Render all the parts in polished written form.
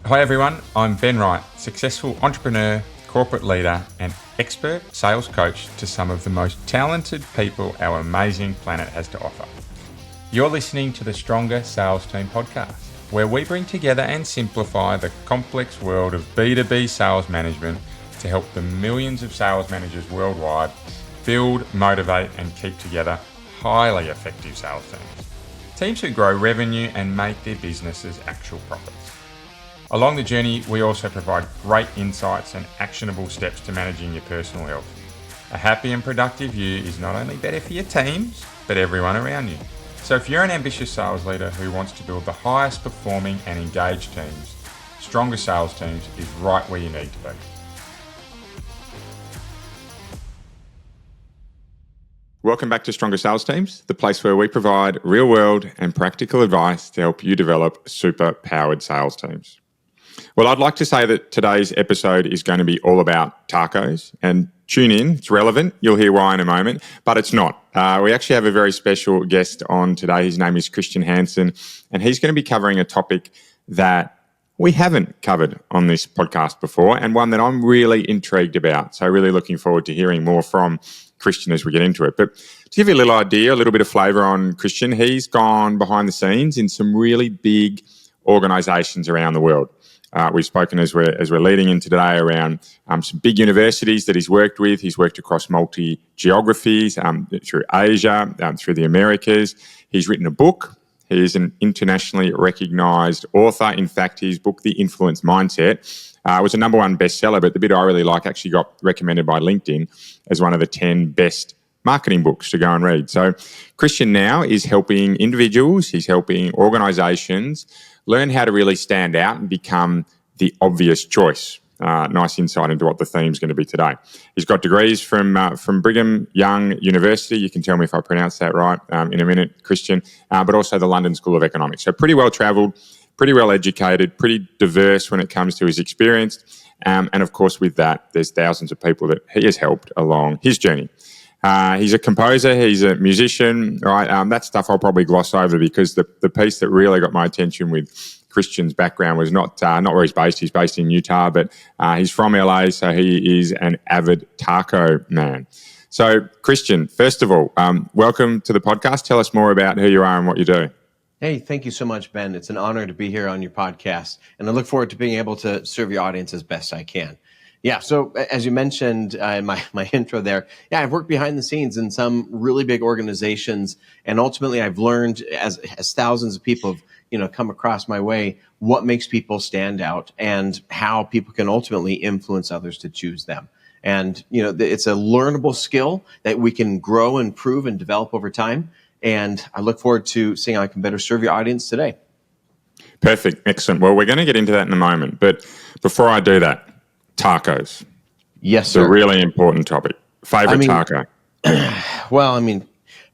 Hi everyone, I'm Ben Wright, successful entrepreneur, corporate leader and expert sales coach to some of the most talented people our amazing planet has to offer. You're listening to the Stronger Sales Team podcast, where we bring together and simplify the complex world of B2B sales management to help the millions of sales managers worldwide build, motivate and keep together highly effective sales teams. Teams who grow revenue and make their businesses actual profits. Along the journey, we also provide great insights and actionable steps to managing your personal health. A happy and productive you is not only better for your teams, but everyone around you. So if you're an ambitious sales leader who wants to build the highest performing and engaged teams, Stronger Sales Teams is right where you need to be. Welcome back to Stronger Sales Teams, the place where we provide real-world and practical advice to help you develop super-powered sales teams. Well, I'd like to say that today's episode is going to be all about tacos, and tune in, it's relevant, you'll hear why in a moment, but it's not. We actually have a very special guest on today. His name is Christian Hansen, and he's going to be covering a topic that we haven't covered on this podcast before, and one that I'm really intrigued about. So really looking forward to hearing more from Christian as we get into it. But to give you a little idea, a little bit of flavour on Christian, he's gone behind the scenes in some really big organisations around the world. We've spoken as we're leading in today around some big universities that he's worked with. He's worked across multi-geographies, through Asia, through the Americas. He's written a book. He is an internationally recognised author. In fact, his book, The Influence Mindset, was a number one bestseller, but the bit I really like actually got recommended by LinkedIn as one of the 10 best marketing books to go and read. So Christian now is helping individuals, he's helping organisations learn how to really stand out and become the obvious choice. Nice insight into what the theme's going to be today. He's got degrees from Brigham Young University. You can tell me if I pronounce that right in a minute, Christian, but also the London School of Economics. So pretty well travelled, pretty well educated, pretty diverse when it comes to his experience. And of course, with that, there's thousands of people that he has helped along his journey. He's a composer, he's a musician, right? That stuff I'll probably gloss over because the piece that really got my attention with Christian's background was not where he's based. He's based in Utah, but he's from LA, so he is an avid taco man. So, Christian, first of all, welcome to the podcast. Tell us more about who you are and what you do. Hey, thank you so much, Ben. It's an honor to be here on your podcast, and I look forward to being able to serve your audience as best I can. Yeah, so as you mentioned in my intro there, yeah, I've worked behind the scenes in some really big organizations, and ultimately I've learned as thousands of people have come across my way what makes people stand out and how people can ultimately influence others to choose them. And it's a learnable skill that we can grow, improve, and develop over time. And I look forward to seeing how I can better serve your audience today. Perfect, excellent. Well, we're going to get into that in a moment, but before I do that, tacos. Yes, sir. It's a really important topic. Favorite taco? Well,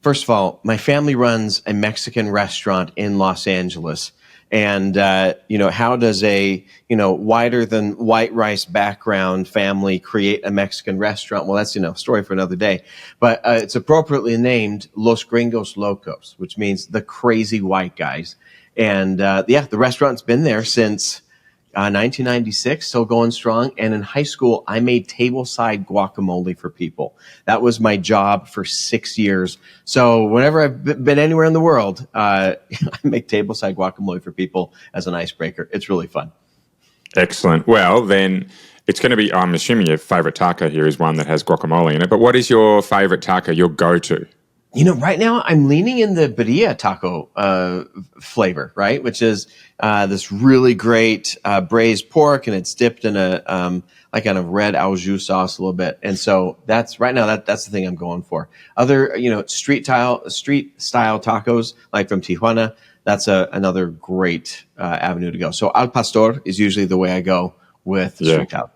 first of all, my family runs a Mexican restaurant in Los Angeles. And, how does a, whiter than white rice background family create a Mexican restaurant? Well, that's, a story for another day. But it's appropriately named Los Gringos Locos, which means the crazy white guys. And, the restaurant's been there since 1996, still going strong. And in high school, I made tableside guacamole for people. That was my job for 6 years. So whenever I've been anywhere in the world, I make tableside guacamole for people as an icebreaker. It's really fun. Excellent. Well, then it's going to be, I'm assuming your favorite taco here is one that has guacamole in it, but what is your favorite taco, your go-to? Right now I'm leaning in the birria taco flavor, right? Which is this really great braised pork, and it's dipped in a kind of red au jus sauce a little bit. And so that's the thing I'm going for. Other street style tacos like from Tijuana, that's another great avenue to go. So al pastor is usually the way I go with street tacos.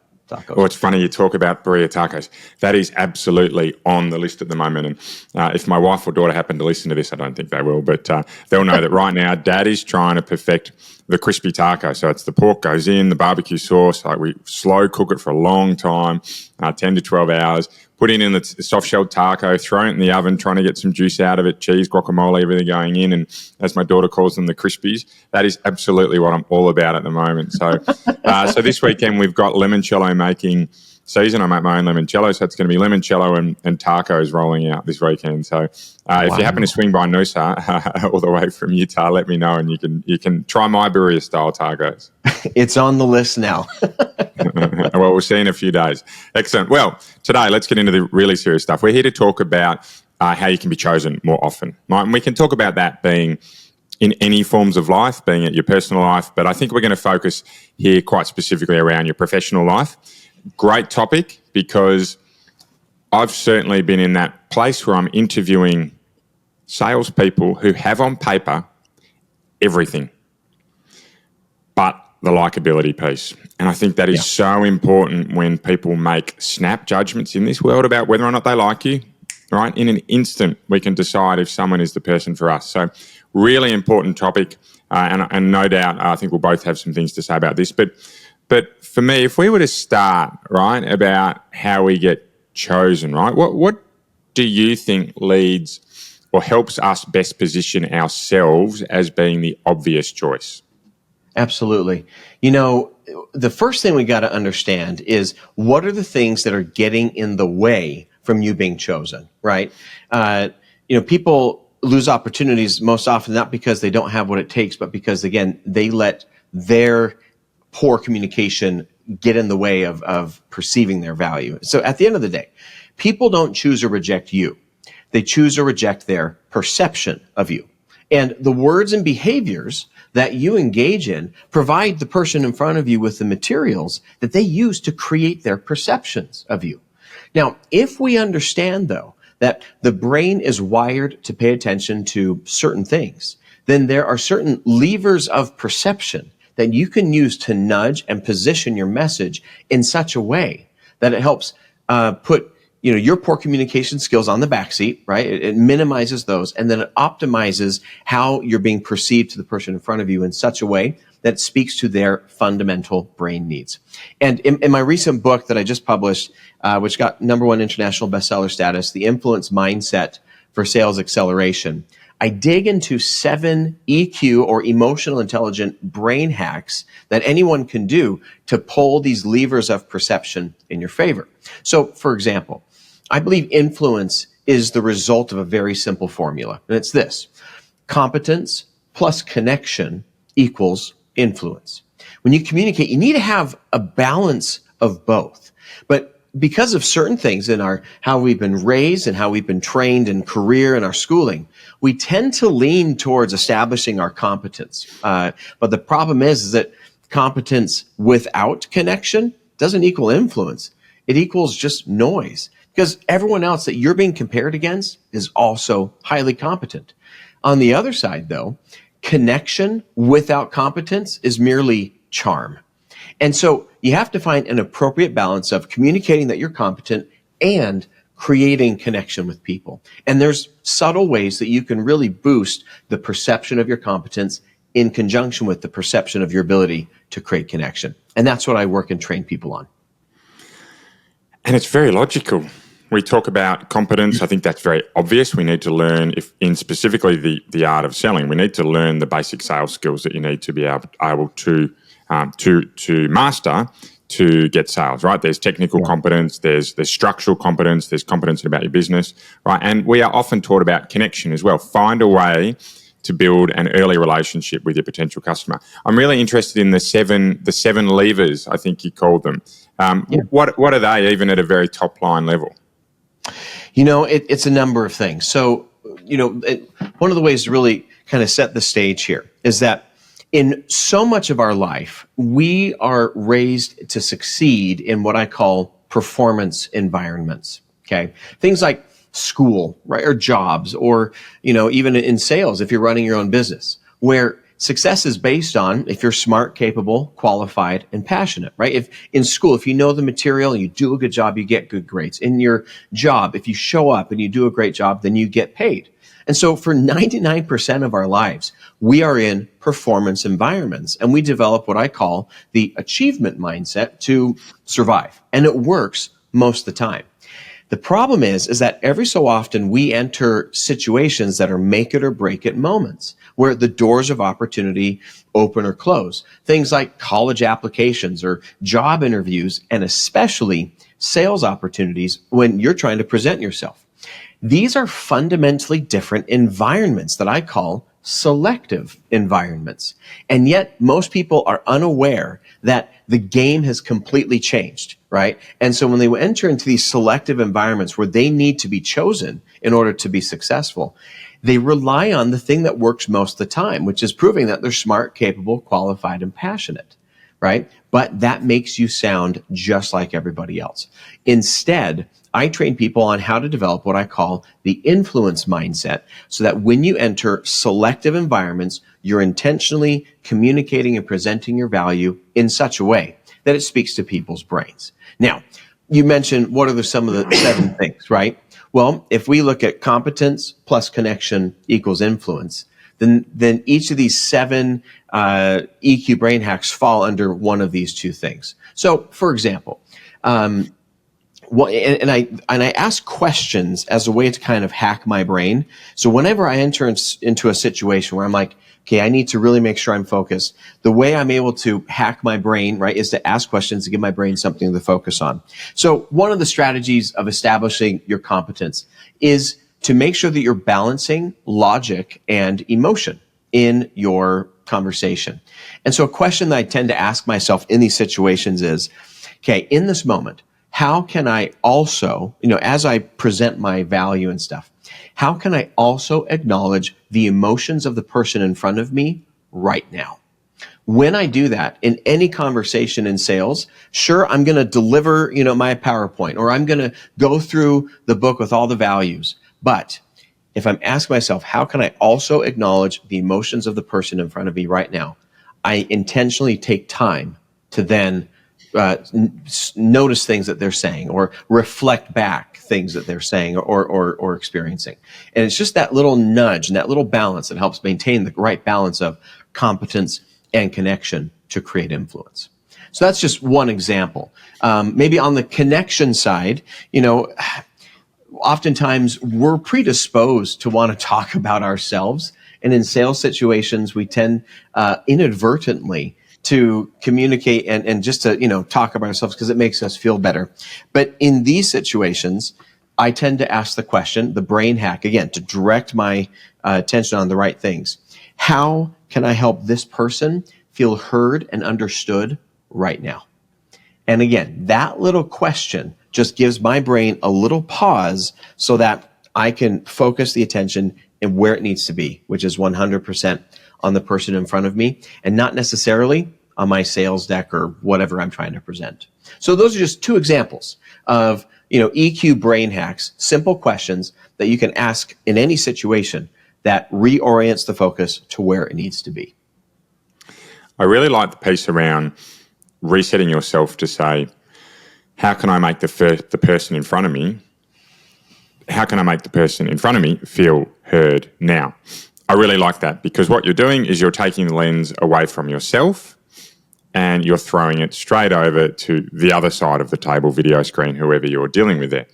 Well, it's funny you talk about birria tacos. That is absolutely on the list at the moment. And if my wife or daughter happen to listen to this, I don't think they will, but they'll know that right now Dad is trying to perfect the crispy taco. So it's the pork goes in, the barbecue sauce, like we slow cook it for a long time, 10 to 12 hours, put in the soft shelled taco, throw it in the oven, trying to get some juice out of it, cheese, guacamole, everything going in. And as my daughter calls them, the crispies. That is absolutely what I'm all about at the moment. So, so this weekend we've got limoncello making season. I make my own limoncello, so it's going to be limoncello and tacos rolling out this weekend. So if you happen to swing by Noosa all the way from Utah, let me know, and you can try my burrito style tacos. It's on the list now. Well, we'll see in a few days. Excellent. Well, today let's get into the really serious stuff. We're here to talk about how you can be chosen more often. Right? And we can talk about that being in any forms of life, being at your personal life, but I think we're going to focus here quite specifically around your professional life. Great topic, because I've certainly been in that place where I'm interviewing salespeople who have on paper everything but the likability piece. And I think that is so important when people make snap judgments in this world about whether or not they like you, right? In an instant, we can decide if someone is the person for us. So really important topic, and no doubt I think we'll both have some things to say about this. But for me, if we were to start, right, about how we get chosen, right, what do you think leads or helps us best position ourselves as being the obvious choice? Absolutely. You know, the first thing we got to understand is what are the things that are getting in the way from you being chosen, right? People lose opportunities most often not because they don't have what it takes, but because, again, they let their poor communication get in the way of perceiving their value. So at the end of the day, people don't choose or reject you. They choose or reject their perception of you. And the words and behaviors that you engage in provide the person in front of you with the materials that they use to create their perceptions of you. Now, if we understand, though, that the brain is wired to pay attention to certain things, then there are certain levers of perception that you can use to nudge and position your message in such a way that it helps put your poor communication skills on the backseat, right? It minimizes those, and then it optimizes how you're being perceived to the person in front of you in such a way that speaks to their fundamental brain needs. And in my recent book that I just published, which got #1 international bestseller status, The Influence Mindset for Sales Acceleration, I dig into 7 EQ or emotional intelligent brain hacks that anyone can do to pull these levers of perception in your favor. So, for example, I believe influence is the result of a very simple formula, and it's this: competence plus connection equals influence. When you communicate, you need to have a balance of both. But because of certain things in how we've been raised and how we've been trained in career and our schooling, we tend to lean towards establishing our competence. But the problem is that competence without connection doesn't equal influence. It equals just noise, because everyone else that you're being compared against is also highly competent. On the other side, though, connection without competence is merely charm. And so you have to find an appropriate balance of communicating that you're competent and creating connection with people. And there's subtle ways that you can really boost the perception of your competence in conjunction with the perception of your ability to create connection. And that's what I work and train people on. And it's very logical. We talk about competence. I think that's very obvious. We need to learn, in specifically the art of selling, we need to learn the basic sales skills that you need to be able to master to get sales, right? There's technical competence, there's structural competence, there's competence about your business, right? And we are often taught about connection as well. Find a way to build an early relationship with your potential customer. I'm really interested in the seven levers, I think you called them. What are they, even at a very top line level? It's a number of things. So, one of the ways to really kind of set the stage here is that in so much of our life, we are raised to succeed in what I call performance environments. Okay. Things like school, right? Or jobs, or, even in sales, if you're running your own business, where success is based on if you're smart, capable, qualified, and passionate, right? If in school, if you know the material and you do a good job, you get good grades. In your job, if you show up and you do a great job, then you get paid. And so for 99% of our lives, we are in performance environments, and we develop what I call the achievement mindset to survive. And it works most of the time. The problem is that every so often we enter situations that are make it or break it moments where the doors of opportunity open or close. Things like college applications or job interviews, and especially sales opportunities when you're trying to present yourself. These are fundamentally different environments that I call selective environments. And yet most people are unaware that the game has completely changed, right? And so when they enter into these selective environments where they need to be chosen in order to be successful, they rely on the thing that works most of the time, which is proving that they're smart, capable, qualified, and passionate, right? But that makes you sound just like everybody else. Instead, I train people on how to develop what I call the influence mindset so that when you enter selective environments, you're intentionally communicating and presenting your value in such a way that it speaks to people's brains. Now, you mentioned what are some of the 7 things, right? Well, if we look at competence plus connection equals influence, then each of these 7 EQ brain hacks fall under one of these 2 things. So, for example, and I ask questions as a way to kind of hack my brain. So whenever I enter into a situation where I'm like, okay, I need to really make sure I'm focused, the way I'm able to hack my brain, right, is to ask questions to give my brain something to focus on. So one of the strategies of establishing your competence is to make sure that you're balancing logic and emotion in your conversation. And so a question that I tend to ask myself in these situations is, okay, in this moment, how can I also, as I present my value and stuff, how can I also acknowledge the emotions of the person in front of me right now? When I do that in any conversation in sales, sure, I'm going to deliver, my PowerPoint, or I'm going to go through the book with all the values. But if I'm asking myself, how can I also acknowledge the emotions of the person in front of me right now? I intentionally take time to then notice things that they're saying or reflect back things that they're saying or experiencing. And it's just that little nudge and that little balance that helps maintain the right balance of competence and connection to create influence. So that's just one example. Maybe on the connection side, oftentimes we're predisposed to want to talk about ourselves. And in sales situations, we tend inadvertently to communicate and just to, talk about ourselves because it makes us feel better. But in these situations, I tend to ask the question, the brain hack, again, to direct my attention on the right things. How can I help this person feel heard and understood right now? And again, that little question just gives my brain a little pause so that I can focus the attention in where it needs to be, which is 100% on the person in front of me and not necessarily on my sales deck or whatever I'm trying to present. So those are just 2 examples of, EQ brain hacks, simple questions that you can ask in any situation that reorients the focus to where it needs to be. I really like the piece around resetting yourself to say, how can I make the person in front of me, how can I make the person in front of me feel heard now? I really like that because what you're doing is you're taking the lens away from yourself and you're throwing it straight over to the other side of the table, video screen, whoever you're dealing with there.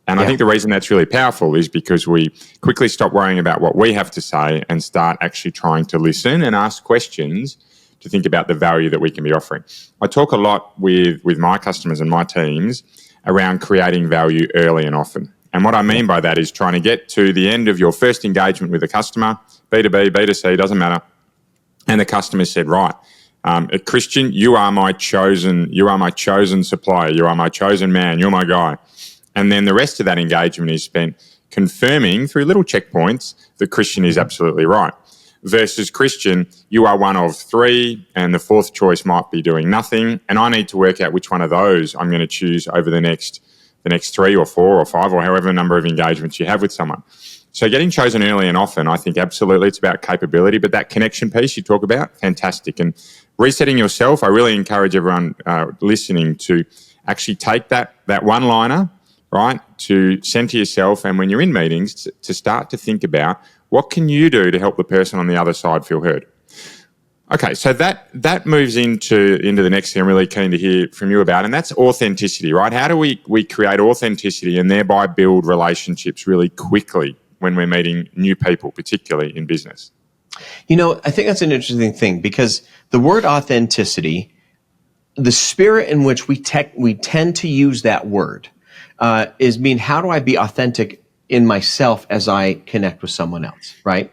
And I think the reason that's really powerful is because we quickly stop worrying about what we have to say and start actually trying to listen and ask questions to think about the value that we can be offering. I talk a lot with my customers and my teams around creating value early and often. And what I mean by that is trying to get to the end of your first engagement with a customer, B2B, B2C, doesn't matter. And the customer said, right, Christian, you are my chosen supplier. You are my chosen man. You're my guy. And then the rest of that engagement is spent confirming through little checkpoints that Christian is absolutely right. Versus Christian, you are one of 3 and the 4th choice might be doing nothing. And I need to work out which one of those I'm going to choose over the next 3 or 4 or 5 or however number of engagements you have with someone. So getting chosen early and often, I think absolutely it's about capability, but that connection piece you talk about, fantastic. And resetting yourself, I really encourage everyone listening to actually take that one-liner, right, to send to yourself, and when you're in meetings, to start to think about what can you do to help the person on the other side feel heard. Okay, so that moves into the next thing I'm really keen to hear from you about, and that's authenticity, right? How do we create authenticity and thereby build relationships really quickly when we're meeting new people, particularly in business? I think that's an interesting thing, because the word authenticity, the spirit in which we tend to use that word is how do I be authentic in myself as I connect with someone else, right?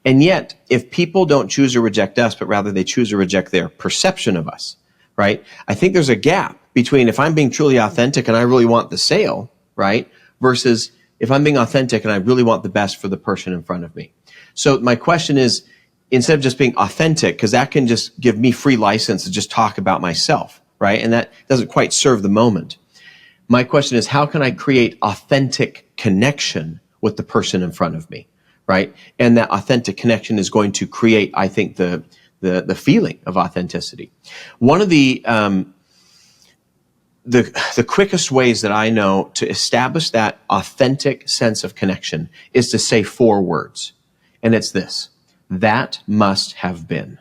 And yet, if people don't choose to reject us, but rather they choose to reject their perception of us, right? I think there's a gap between if I'm being truly authentic and I really want the sale, right? Versus if I'm being authentic and I really want the best for the person in front of me. So my question is, instead of just being authentic, because that can just give me free license to just talk about myself, right? And that doesn't quite serve the moment. My question is, how can I create authentic connection with the person in front of me, right? And that authentic connection is going to create, I think, the feeling of authenticity. One of the quickest ways that I know to establish that authentic sense of connection is to say 4 words. And it's this: that must have been.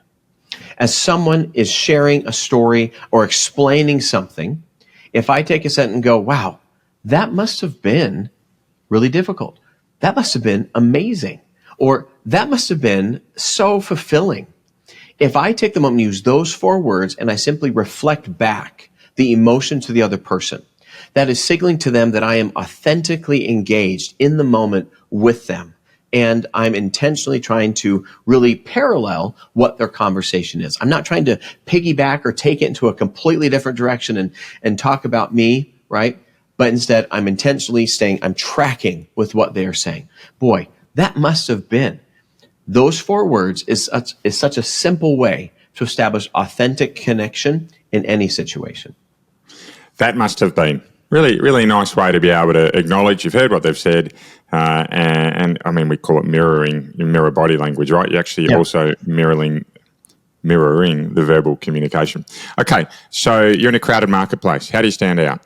As someone is sharing a story or explaining something, if I take a sentence and go, wow, that must have been really difficult. That must have been amazing. Or that must have been so fulfilling. If I take the moment and use those 4 words and I simply reflect back the emotion to the other person, that is signaling to them that I am authentically engaged in the moment with them. And I'm intentionally trying to really parallel what their conversation is. I'm not trying to piggyback or take it into a completely different direction and talk about me, right? But instead, I'm intentionally I'm tracking with what they are saying. Boy, that must have been. Those 4 words is such a simple way to establish authentic connection in any situation. That must have been. Really, really nice way to be able to acknowledge you've heard what they've said. And I mean, we call it mirroring, you mirror body language, right? You're actually also mirroring the verbal communication. Okay, so you're in a crowded marketplace. How do you stand out?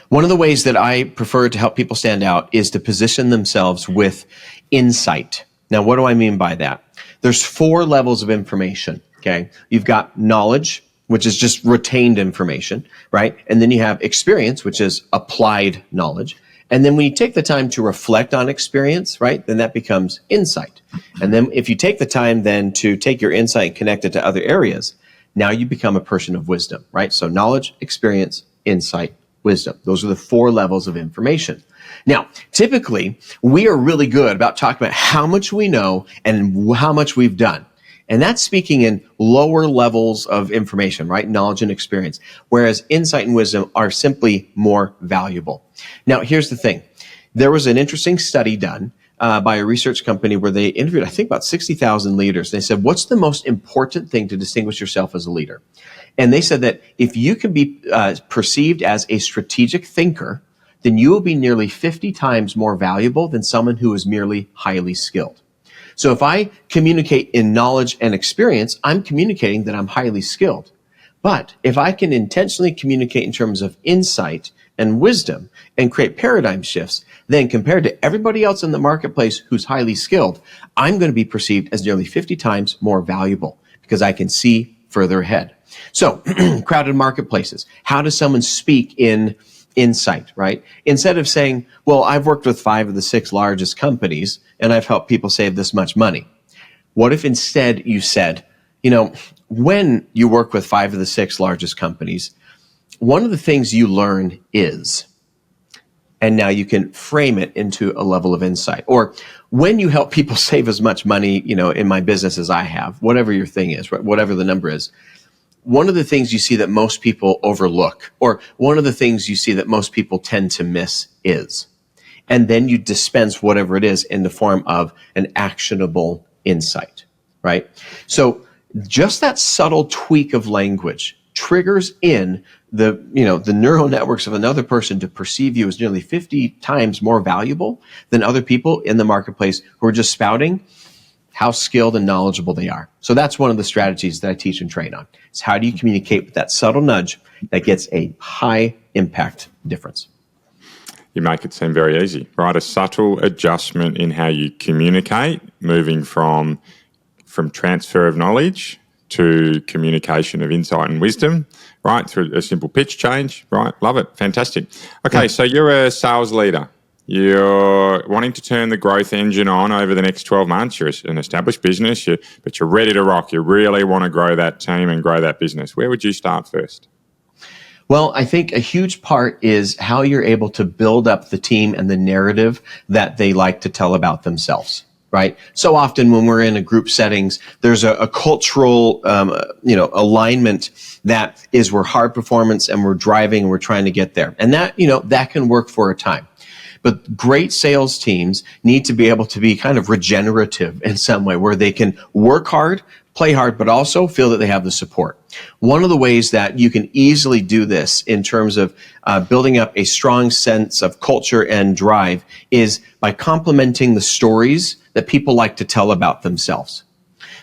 One of the ways that I prefer to help people stand out is to position themselves with insight. Now, what do I mean by that? There's 4 levels of information, okay? You've got knowledge, which is just retained information, right? And then you have experience, which is applied knowledge. And then when you take the time to reflect on experience, right, then that becomes insight. And then if you take the time then to take your insight and connect it to other areas, now you become a person of wisdom, right? So knowledge, experience, insight, wisdom. Those are the 4 levels of information. Now, typically, we are really good about talking about how much we know and how much we've done. And that's speaking in lower levels of information, right? Knowledge and experience. Whereas insight and wisdom are simply more valuable. Now, here's the thing. There was an interesting study done by a research company where they interviewed, I think, about 60,000 leaders. They said, what's the most important thing to distinguish yourself as a leader? And they said that if you can be perceived as a strategic thinker, then you will be nearly 50 times more valuable than someone who is merely highly skilled. So if I communicate in knowledge and experience, I'm communicating that I'm highly skilled. But if I can intentionally communicate in terms of insight and wisdom and create paradigm shifts, then compared to everybody else in the marketplace who's highly skilled, I'm going to be perceived as nearly 50 times more valuable because I can see further ahead. So crowded marketplaces. How does someone speak in insight, right? Instead of saying, well, I've worked with 5 of the 6 largest companies and I've helped people save this much money. What if instead you said, when you work with 5 of the 6 largest companies, one of the things you learn is, and now you can frame it into a level of insight. Or when you help people save as much money, in my business as I have, whatever your thing is, whatever the number is, one of the things you see that most people overlook, or one of the things you see that most people tend to miss is, and then you dispense whatever it is in the form of an actionable insight, right? So just that subtle tweak of language triggers in the neural networks of another person to perceive you as nearly 50 times more valuable than other people in the marketplace who are just spouting how skilled and knowledgeable they are. So that's one of the strategies that I teach and train on. It's how do you communicate with that subtle nudge that gets a high impact difference. You make it seem very easy, right? A subtle adjustment in how you communicate, moving from transfer of knowledge to communication of insight and wisdom, right? Through a simple pitch change, right? Love it. Fantastic. Okay, So you're a sales leader. You're wanting to turn the growth engine on over the next 12 months. You're an established business, but you're ready to rock. You really want to grow that team and grow that business. Where would you start first? Well, I think a huge part is how you're able to build up the team and the narrative that they like to tell about themselves. Right. So often when we're in a group settings, there's a cultural, alignment that is we're hard performance and we're driving and we're trying to get there. And that can work for a time. But great sales teams need to be able to be kind of regenerative in some way where they can work hard, play hard, but also feel that they have the support. One of the ways that you can easily do this in terms of building up a strong sense of culture and drive is by complementing the stories that people like to tell about themselves.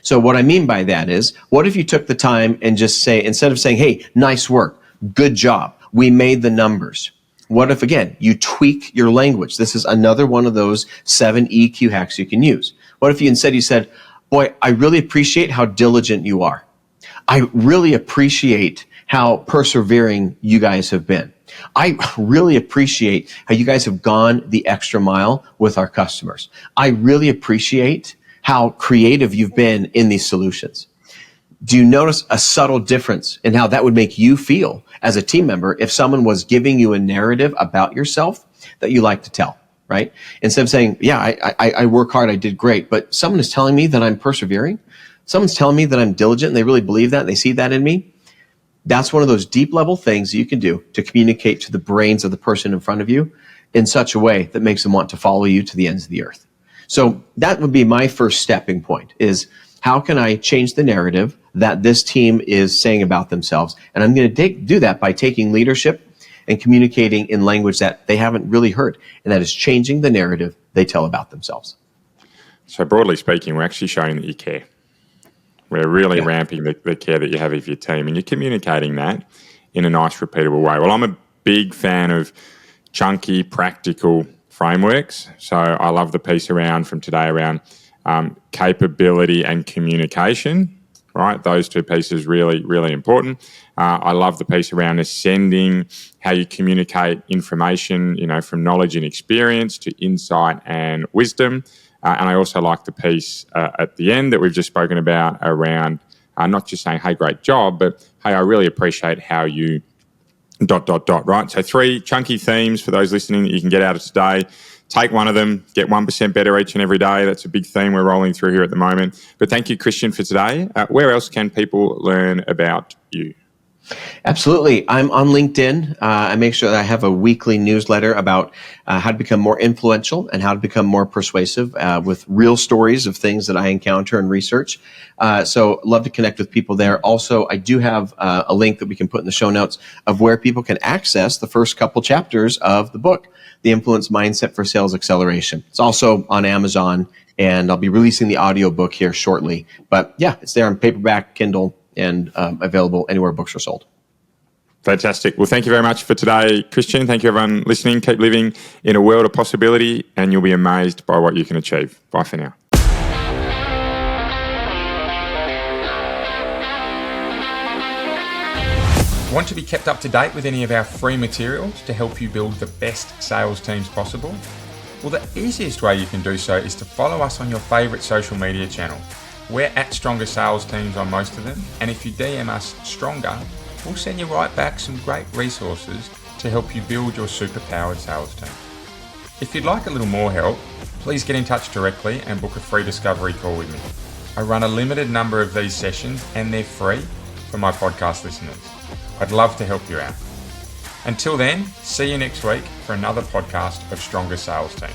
So what I mean by that is, what if you took the time and just say, instead of saying, hey, nice work, good job, we made the numbers. What if, again, you tweak your language? This is another one of those 7 EQ hacks you can use. What if you said, boy, I really appreciate how diligent you are. I really appreciate how persevering you guys have been. I really appreciate how you guys have gone the extra mile with our customers. I really appreciate how creative you've been in these solutions. Do you notice a subtle difference in how that would make you feel as a team member if someone was giving you a narrative about yourself that you like to tell, right? Instead of saying, yeah, I work hard, I did great, but someone is telling me that I'm persevering. Someone's telling me that I'm diligent and they really believe that and they see that in me. That's one of those deep level things you can do to communicate to the brains of the person in front of you in such a way that makes them want to follow you to the ends of the earth. So that would be my first stepping point is, how can I change the narrative that this team is saying about themselves? And I'm going to do that by taking leadership and communicating in language that they haven't really heard, and that is changing the narrative they tell about themselves. So broadly speaking, we're actually showing that you care. We're really ramping the care that you have of your team, and you're communicating that in a nice, repeatable way. Well, I'm a big fan of chunky, practical frameworks. So I love the piece from today around capability and communication, right? Those two pieces really, really important. I love the piece around ascending, how you communicate information, from knowledge and experience to insight and wisdom. And I also like the piece at the end that we've just spoken about around not just saying, hey, great job, but hey, I really appreciate how you ... right? So 3 chunky themes for those listening that you can get out of today. Take one of them, get 1% better each and every day. That's a big theme we're rolling through here at the moment. But thank you, Christian, for today. Where else can people learn about you? Absolutely. I'm on LinkedIn. I make sure that I have a weekly newsletter about how to become more influential and how to become more persuasive with real stories of things that I encounter and research. So love to connect with people there. Also, I do have a link that we can put in the show notes of where people can access the first couple chapters of the book, The Influence Mindset for Sales Acceleration. It's also on Amazon, and I'll be releasing the audiobook here shortly. But yeah, it's there on paperback, Kindle, and available anywhere books are sold. Fantastic. Well, thank you very much for today, Christian. Thank you, everyone listening. Keep living in a world of possibility, and you'll be amazed by what you can achieve. Bye for now. Want to be kept up to date with any of our free materials to help you build the best sales teams possible? Well, the easiest way you can do so is to follow us on your favourite social media channel. We're at Stronger Sales Teams on most of them, and if you DM us Stronger, we'll send you right back some great resources to help you build your superpowered sales team. If you'd like a little more help, please get in touch directly and book a free discovery call with me. I run a limited number of these sessions and they're free for my podcast listeners. I'd love to help you out. Until then, see you next week for another podcast of Stronger Sales Teams.